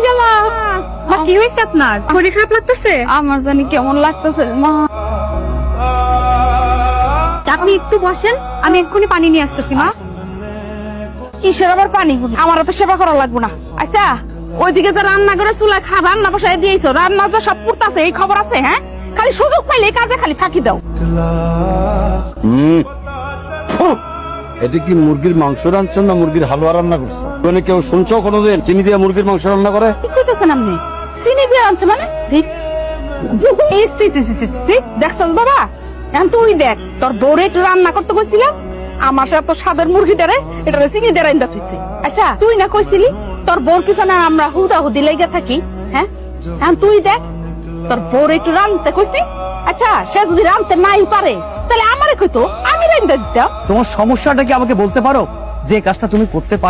গেলাম। মা কি হয়েছে আপনার? শরীর খারাপ লাগতেছে? আমার জানি কেমন লাগতেছে মা। আপনি একটু বসেন, আমি এক্ষুনি পানি নিয়ে আসতেছি মা। কিসের আবার পানি? আমারও তো সেবা করা লাগবে না। আচ্ছা ওইদিকে যে রান্না করে চুলায় রান্না বসায় দিয়েছো, রান্না যে সব পুড়তাছে এই খবর আছে? হ্যাঁ, খালি সুযোগ পাইলে এই কাজে খালি ফাঁকি দাও। এটা কি মুরগির মাংস রান্নছেন না মুরগির হালুয়া রান্না করছে? মানে কেউ শুনছো কোনোদিন চিনি দিয়ে মুরগির মাংস রান্না করে? কি কইতেছেন আপনি? চিনি দিয়ে আনছে মানে? দেখছ বাবা, এখন তুই দেখ, তোর বউরে একটু রান্না করতে কইছিলাম, আমার সাথে তো স্বাদের মুরগিটারে এটা চিনি দিয়ে রান্না করছি। আচ্ছা তুই না কইছিলি তোর বউর পিছনে আমরা হুদাহুদি লেগে থাকি? হ্যাঁ, এখন তুই দেখ, তোর বউরে একটু রান্নতে কইছি। আচ্ছা সে যদি রান্নতে নাই পারে তাহলে আমারে কইতো, আমি রান্না দিতাম। তোমার সমস্যাটা কি আমাকে বলতে পারো? যে কাজটা তুমি করতে পারো